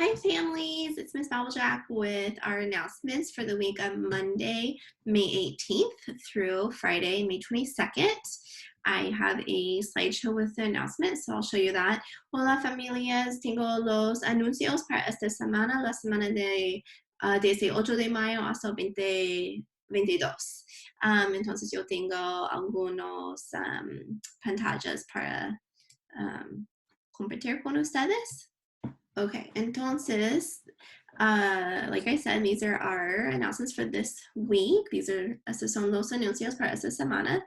Hi families, it's Miss Babblejack with our announcements for the week of Monday, May 18th through Friday, May 22nd. I have a slideshow with the announcements, so I'll show you that. Hola familias, tengo los anuncios para esta semana, la semana de desde 8 de mayo hasta 2022. Entonces yo tengo algunos pantallas para compartir con ustedes. Okay, entonces, like I said, these are our announcements for this week. Estos son los anuncios para esta semana.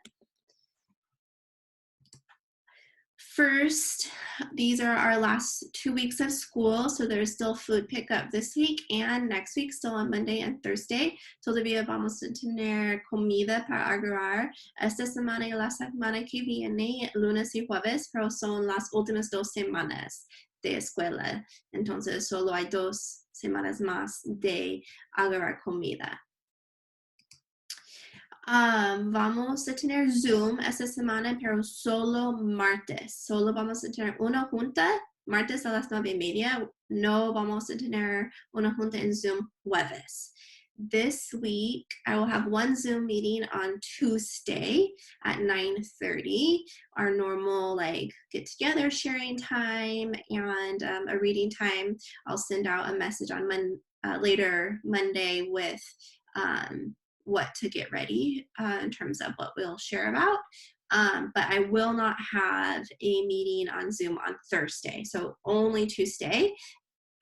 First, these are our last 2 weeks of school, so there's still food pickup this week and next week, still on Monday and Thursday. Todavía vamos a tener comida para agarrar esta semana y la semana que viene, lunes y jueves, pero son las últimas 2 semanas de escuela. Entonces, solo hay 2 semanas más de agarrar comida. Vamos a tener Zoom esta semana, pero solo martes. Solo vamos a tener una junta, martes a las 9:30. No vamos a tener una junta en Zoom jueves. This week, I will have one Zoom meeting on Tuesday at 9:30, our normal get together sharing time and a reading time. I'll send out a message on later Monday with what to get ready in terms of what we'll share about. But I will not have a meeting on Zoom on Thursday, so only Tuesday,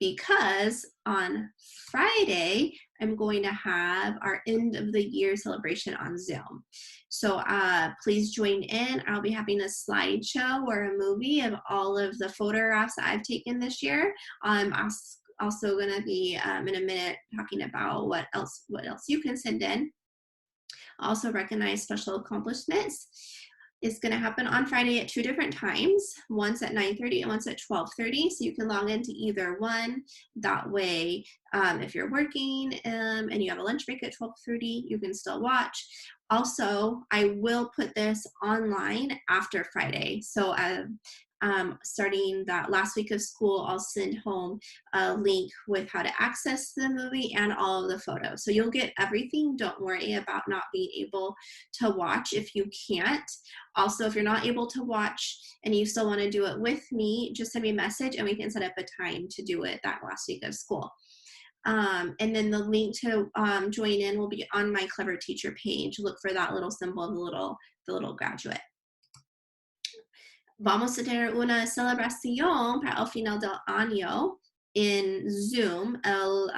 because on Friday, I'm going to have our end of the year celebration on Zoom. So please join in. I'll be having a slideshow or a movie of all of the photographs that I've taken this year. I'm also going to be in a minute talking about what else you can send in. Also recognize special accomplishments. It's going to happen on Friday at 2 different times, once at 9:30 and once at 12:30, so you can log into either one. That way, if you're working and you have a lunch break at 12:30, you can still watch. Also, I will put this online after Friday, so starting that last week of school, I'll send home a link with how to access the movie and all of the photos. So you'll get everything. Don't worry about not being able to watch if you can't. Also, if you're not able to watch and you still want to do it with me, just send me a message and we can set up a time to do it that last week of school. And then the link to join in will be on my Clever Teacher page. Look for that little symbol of the little graduate. Vamos a tener una celebración para el final del año en Zoom el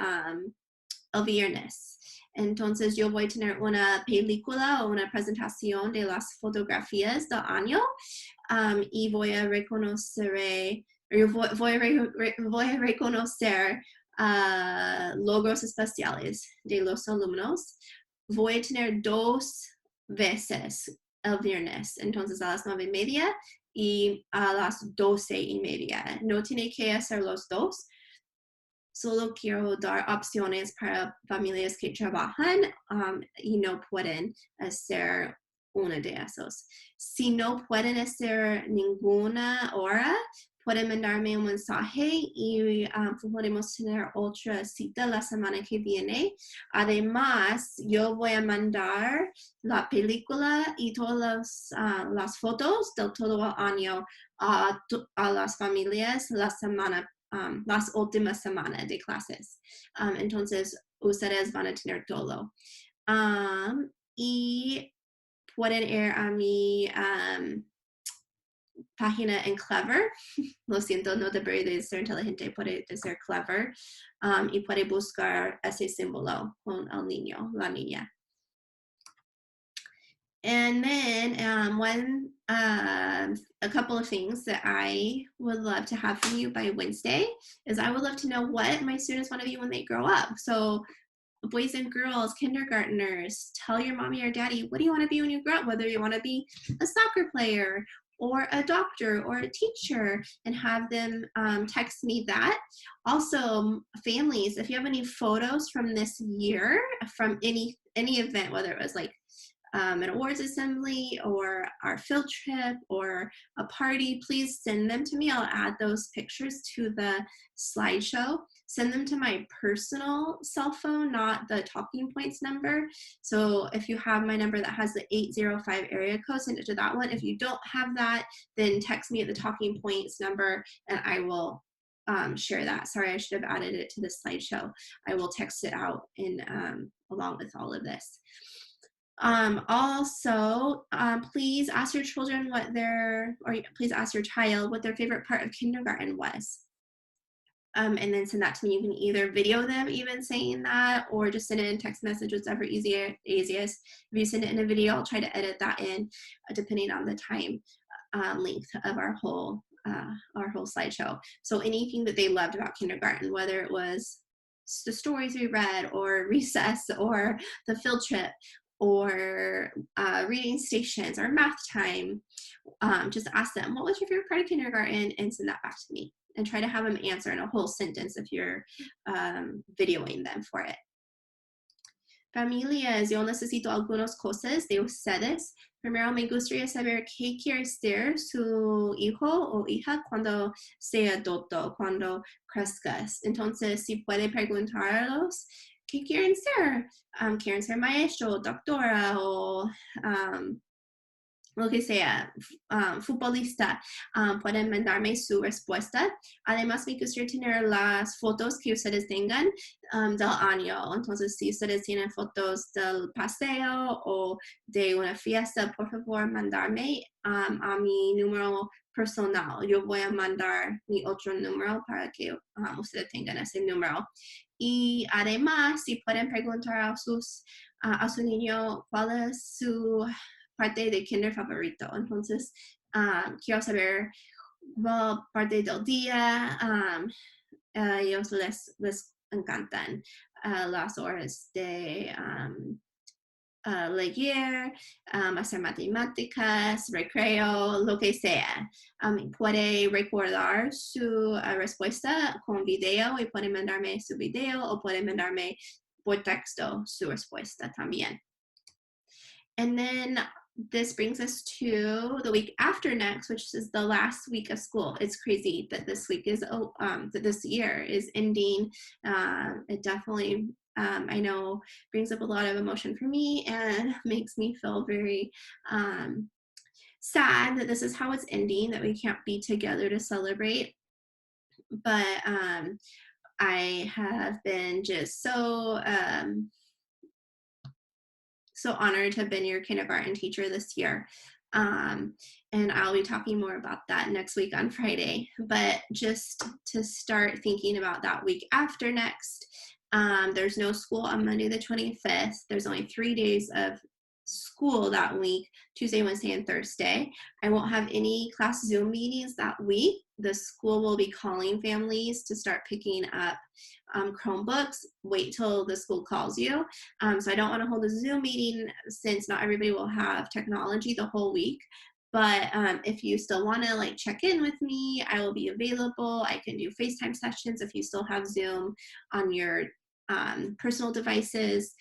viernes. Entonces yo voy a tener una película o una presentación de las fotografías del año y voy a reconocer logros especiales de los alumnos. Voy a tener 2 veces el viernes, entonces a las 9:30 y a las 12:30. No tiene que hacer los 2. Solo quiero dar opciones para familias que trabajan y no pueden hacer una de esos. Si no pueden hacer ninguna hora, pueden mandarme un mensaje y podemos tener otra cita la semana que viene. Además, yo voy a mandar la película y todas las fotos del todo el año a las familias las últimas semanas de clases. Entonces, ustedes van a tener todo. Y pueden ir a mi página en Clever. Lo siento, no debería de ser inteligente, puede ser Clever. Y puede buscar ese símbolo con el niño, la niña. And then a couple of things that I would love to have from you by Wednesday is I would love to know what my students want to be when they grow up. So boys and girls, kindergartners, tell your mommy or daddy, what do you want to be when you grow up? Whether you want to be a soccer player or a doctor or a teacher, and have them text me that. Also, families, if you have any photos from this year, from any event, whether it was an awards assembly or our field trip or a party, please send them to me. I'll add those pictures to the slideshow. Send them to my personal cell phone, not the Talking Points number. So if you have my number that has the 805 area code, send it to that one. If you don't have that, then text me at the Talking Points number and I will share that. Sorry, I should have added it to the slideshow. I will text it out along with all of this. Also, please ask your children please ask your child what their favorite part of kindergarten was. And then send that to me. You can either video them even saying that, or just send it in text message, whatever easiest. If you send it in a video, I'll try to edit that in, depending on the time length of our whole slideshow. So anything that they loved about kindergarten, whether it was the stories we read, or recess, or the field trip, or reading stations, or math time, just ask them, what was your favorite part of kindergarten, and send that back to me. And try to have them answer in a whole sentence if you're videoing them for it. Familias, yo necesito algunas cosas de ustedes. Primero, me gustaría saber qué quiere ser su hijo o hija cuando sea adulto, cuando crezcas. Entonces, si puede preguntarlos, ¿qué quieren ser? ¿Quieren ser maestro, doctora o lo que sea, futbolista? Pueden mandarme su respuesta. Además, me gustaría tener las fotos que ustedes tengan del año. Entonces, si ustedes tienen fotos del paseo o de una fiesta, por favor, mandarme a mi número personal. Yo voy a mandar mi otro número para que ustedes tengan ese número. Y además, si pueden preguntar a su niño cuál es su parte de kinder favorito. Entonces, quiero saber qué parte del día ellos les encantan las horas de leer, hacer matemáticas, recreo, lo que sea. Puede recordar su respuesta con video y puede mandarme su video, o puede mandarme por texto su respuesta también. And then this brings us to the week after next, which is the last week of school. It's crazy that this week is that this year is ending. It definitely, I know, brings up a lot of emotion for me and makes me feel very sad that this is how it's ending, that we can't be together to celebrate. But I have been just so honored to have been your kindergarten teacher this year. And I'll be talking more about that next week on Friday. But just to start thinking about that week after next, there's no school on Monday the 25th. There's only 3 days of school that week, Tuesday, Wednesday, and Thursday. I won't have any class Zoom meetings that week. The school will be calling families to start picking up Chromebooks. Wait till the school calls you. So I don't want to hold a Zoom meeting since not everybody will have technology the whole week. But if you still want to check in with me, I will be available. I can do FaceTime sessions if you still have Zoom on your personal devices.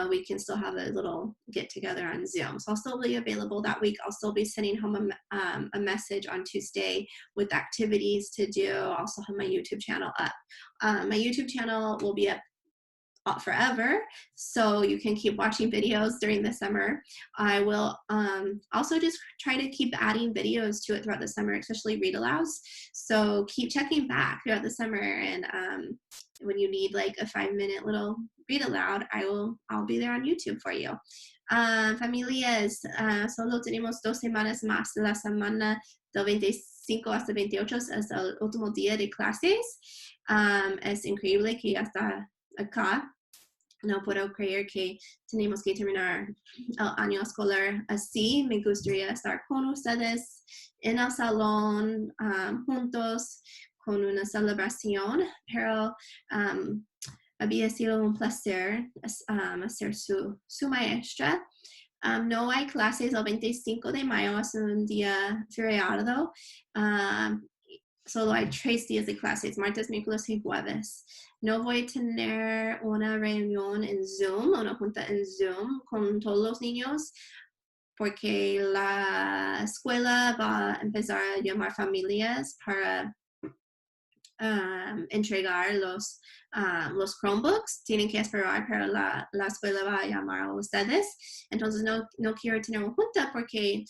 We can still have a little get together on Zoom. So I'll still be available that week. I'll still be sending home a message on Tuesday with activities to do. I'll also have my YouTube channel up. My YouTube channel will be up forever, so you can keep watching videos during the summer. I will also just try to keep adding videos to it throughout the summer, especially read alouds. So keep checking back throughout the summer, and when you need a 5-minute little read aloud, I'll be there on YouTube for you. Familias, solo tenemos 2 semanas más. La semana del 25 hasta 28 es el último día de clases. Es increíble que ya está acá. No puedo creer que tenemos que terminar el año escolar así. Me gustaría estar con ustedes en el salón juntos con una celebración, pero había sido un placer ser su maestra. No hay clases el 25 de mayo, es un día feriado. solo hay 3 días de clases, martes, miércoles y jueves. No voy a tener una reunión en Zoom, una junta en Zoom con todos los niños, porque la escuela va a empezar a llamar familias para entregar los Chromebooks. Tienen que esperar, pero la escuela va a llamar a ustedes. Entonces no quiero tener una junta porque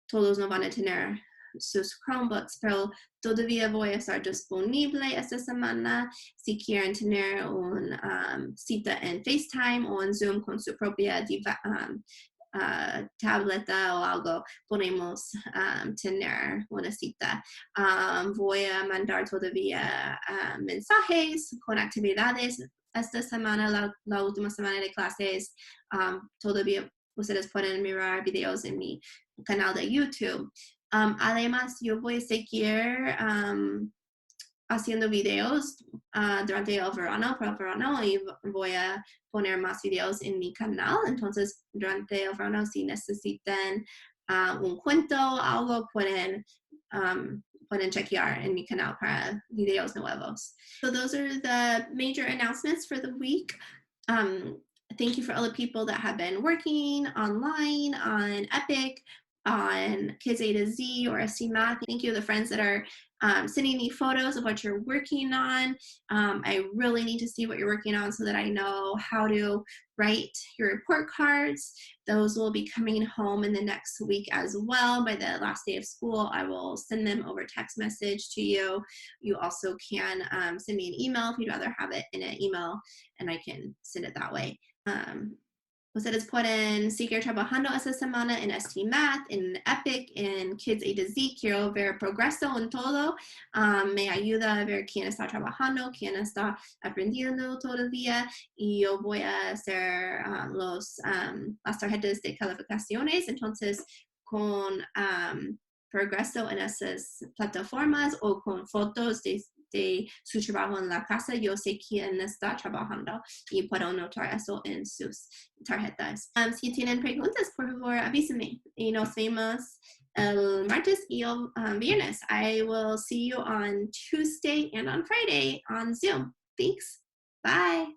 todos no van a tener sus Chromebooks, pero todavía voy a estar disponible esta semana si quieren tener una cita en FaceTime o en Zoom con su propia tableta o algo, podemos tener una cita. Voy a mandar todavía mensajes con actividades esta semana, la última semana de clases. Todavía ustedes pueden mirar videos en mi canal de YouTube. Además, yo voy a seguir haciendo videos durante el verano, para el verano, y voy a poner más videos en mi canal. Entonces, durante el verano, si necesitan un cuento o algo, pueden chequear en mi canal para videos nuevos. So those are the major announcements for the week. Thank you for all the people that have been working online on Epic, on Kids A to Z or SC Math. Thank you to the friends that are sending me photos of what you're working on. I really need to see what you're working on so that I know how to write your report cards. Those will be coming home in the next week as well. By the last day of school, I will send them over text message to you. You also can send me an email if you'd rather have it in an email, and I can send it that way. Ustedes pueden seguir trabajando esta semana en ST Math, en Epic, en Kids A to Z. Quiero ver progreso en todo. Me ayuda a ver quién está trabajando, quién está aprendiendo todavía. Y yo voy a hacer las tarjetas de calificaciones. Entonces, con progreso en esas plataformas o con fotos de su trabajo en la casa, yo sé quién está trabajando y puedo notar eso en sus tarjetas. Si tienen preguntas, por favor, avísenme y nos vemos el martes y el viernes. I will see you on Tuesday and on Friday on Zoom. Thanks. Bye.